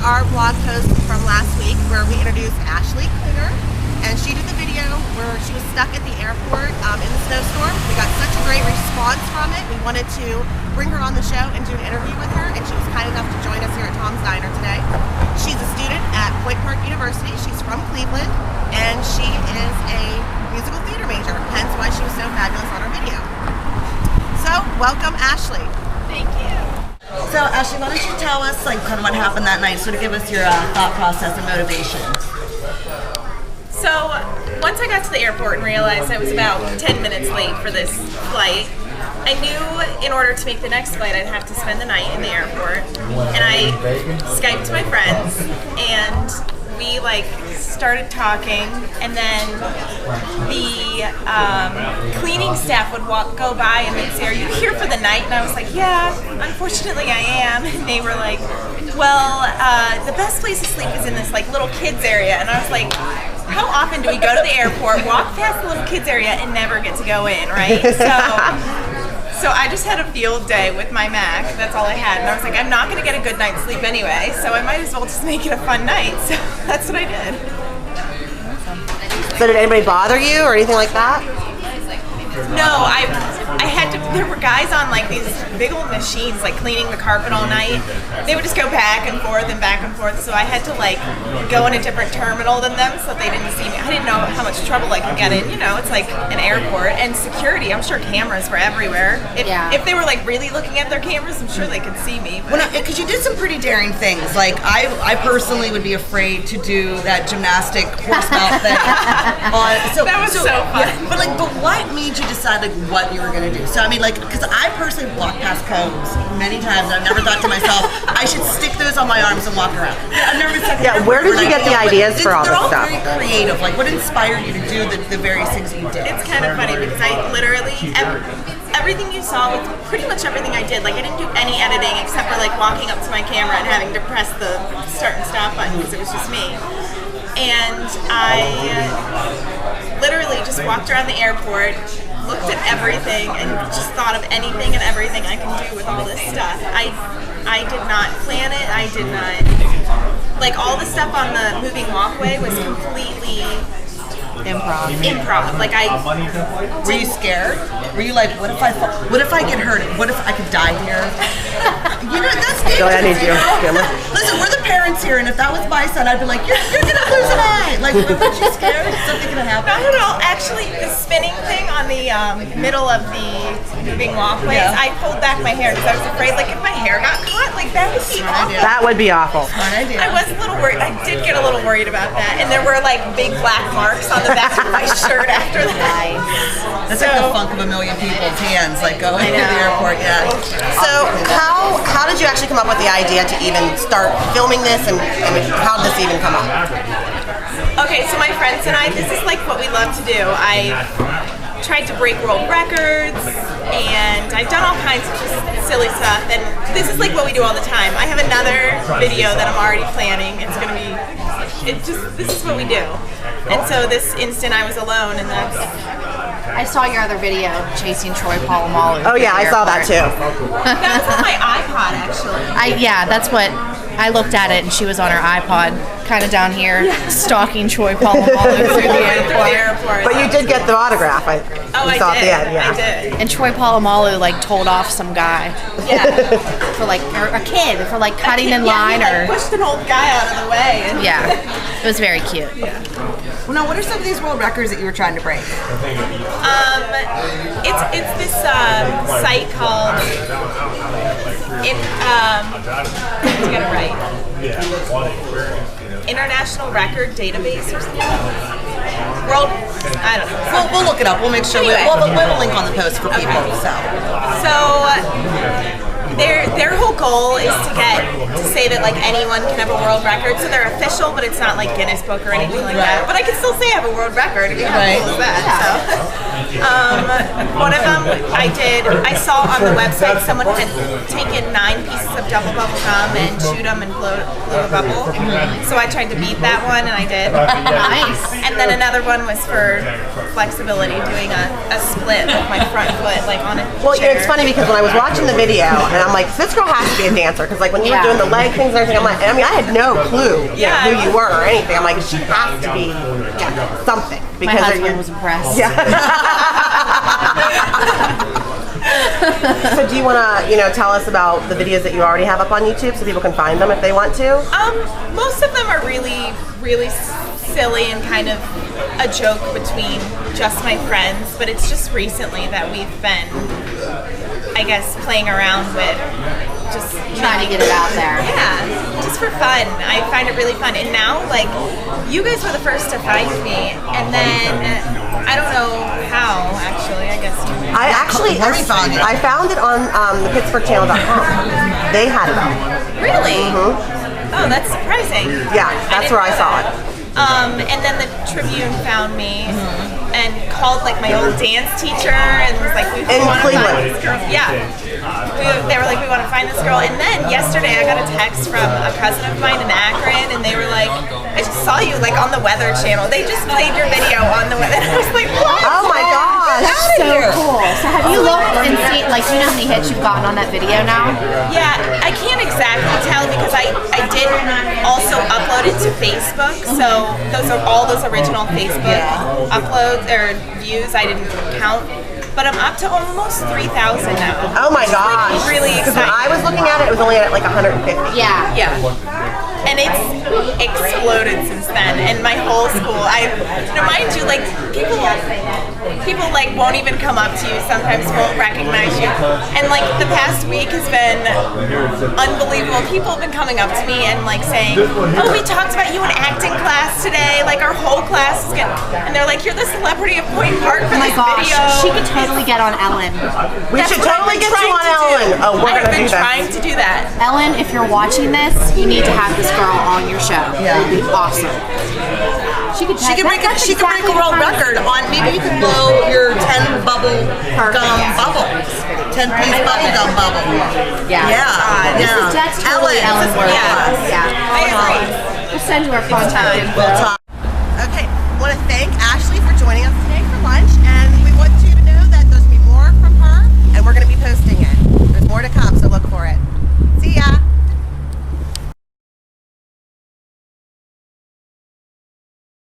our blog post from last week where we introduced Ashley Klinger, and she did the video where she was stuck at the airport in the snowstorm. We got such a great response from it. We wanted to bring her on the show and do an interview with her, and she was kind enough to join us here at Tom's Diner today. She's a student at Point Park University. She's from Cleveland, and she is a musical theater major, hence why she was so fabulous on our video. So, welcome, Ashley. Thank you. So, Ashley, why don't you tell us kind of what happened that night, sort of give us your thought process and motivation. So, once I got to the airport and realized I was about 10 minutes late for this flight, I knew in order to make the next flight I'd have to spend the night in the airport. And I Skyped my friends, and we started talking, and then the cleaning staff would go by and they'd say, "Are you here for the night?" And I was like, "Yeah, unfortunately I am." And they were like, "Well, the best place to sleep is in this little kids area." And I was like, how often do we go to the airport, walk past the little kids area, and never get to go in, right? So I just had a field day with my Mac. That's all I had. And I was like, I'm not going to get a good night's sleep anyway, so I might as well just make it a fun night. So that's what I did. So did anybody bother you or anything like that? No, I had to. There were guys on these big old machines, cleaning the carpet all night. They would just go back and forth and back and forth. So I had to go in a different terminal than them so they didn't see me. I didn't know how much trouble I could get in. It's like an airport, and security. I'm sure cameras were everywhere. If they were really looking at their cameras, I'm sure they could see me. Because you did some pretty daring things. I personally would be afraid to do that gymnastic horse mount thing. That was so fun. Yeah, but what made you decide what you were going to do? So I mean, because I personally walked past combs many times, and I've never thought to myself, I should stick those on my arms and walk around. I've never said. Yeah, where did you get the ideas for all this stuff? They're all very creative. What inspired you to do the various things that you did? It's kind of funny because I literally everything you saw was pretty much everything I did. I didn't do any editing except for walking up to my camera and having to press the start and stop button because it was just me. And I literally just walked around the airport, looked at everything, and just thought of anything and everything I can do with all this stuff. I did not plan it. I did not all the stuff on the moving walkway was completely improv. Were you scared? Were you what if I get hurt? What if I could die here? That's dangerous. I need you. Listen, we're the parents here, and if that was my son, I'd be like, you're gonna lose an eye. Weren't you scared? Is something gonna happen? Not at all. Actually, the spinning thing on the middle of the moving walkways, I pulled back my hair because I was afraid, if my hair got caught, that would be awful. That would be awful. Smart idea. I was a little worried. I did get a little worried about that, and there were big black marks on the back of my shirt after that. That's the funk of a million people's hands, going to the airport. Yeah. So how did you actually come up with the idea to even start filming this, and how did this even come up? Okay, so my friends and I, this is what we love to do. I tried to break world records, and I've done all kinds of just silly stuff, and this is what we do all the time. I have another video that I'm already planning. It's gonna be, this is what we do. And so this instant I was alone, and that's... I saw your other video, chasing Troy Polamalu. Oh yeah, I saw that too. That was on my iPod, actually. That's what, I looked at it, and she was on her iPod, kind of down here, stalking Troy Polamalu through the airport. But you did get the autograph. I saw did. At the end, yeah. I did. And Troy Polamalu told off some guy. Yeah. For or a kid for cutting in line he pushed an old guy out of the way. And yeah, it was very cute. Yeah. Well, now, what are some of these world records that you were trying to break? It's this site called to get it right. International Record Database or something. I don't know. We'll look it up. We'll make sure Anyway. we'll have a link on the post for people. So their whole goal is to say that anyone can have a world record. So they're official, but it's not Guinness Book or anything like that. But I can still say I have a world record. If you how cool is that? So one of them I saw on the website someone had taken 9 pieces of double bubble gum and chewed them and blow a bubble. So I tried to beat that one, and I did. Nice. And then another one was for flexibility, doing a split with my front foot, like on a Well, chair. it's funny because when I was watching the video, and I'm like, this girl has to be a dancer, because like when you were doing the leg things and everything, I'm like, I mean, I had no clue who you were or anything. I'm like, she has to be something. My Because husband was impressed. So do you want to, tell us about the videos that you already have up on YouTube so people can find them if they want to? Most of them are really, really silly and kind of a joke between just my friends, but it's just recently that we've been, I guess, playing around with just Trying to get it out there. Yeah, just for fun. I find it really fun. And now, like, you guys were the first to find me, and then I don't know how, actually. I guess you. I found it on the BitchBurgh.com. They had it up. Really? Oh, that's surprising. Yeah, that's where I saw it. And then the Tribune found me and called like my old dance teacher and was like, we In want to find Cleveland. this girl. Yeah. They were like, we want to find this girl. And then yesterday I got a text from a cousin of mine in Akron, and they were like, I just saw you like on the Weather Channel. They just played your video on the Weather. And I was like, what? Oh my gosh. So cool. So have you looked and seen, like, do you know how many hits you've gotten on that video now? Yeah, I can't exactly tell because I did also upload it to Facebook. So all those original Facebook uploads or views I didn't count. But I'm up to almost 3,000 now. Oh my gosh. Like, really Because when exciting. I was looking at it, it was only at like 150. Yeah. Yeah. And it's exploded since then. And my whole school, mind you, like people like won't even come up to you. Sometimes won't recognize you. And like the past week has been unbelievable. People have been coming up to me and like saying, "Oh, we talked about you in acting class today. Like our whole class is getting," and they're like, "You're the celebrity of Point Park for Oh my this gosh. video." She could totally get on Ellen. We That's should what I've totally been get you trying on to do. Ellen. Oh, we're I've going to been do that. trying to do that. Ellen, if you're watching this, you need to have this girl on your show. Yeah. It would be awesome. She could break a world record on, maybe you could blow your 10 bubble gum bubble. 10-piece bubble gum bubble. Yeah. Yeah. That's totally Ellen worth. Yeah. I agree. We'll send you our contact info. We'll talk. Okay, I want to thank Ashley for joining us today for lunch, and we want to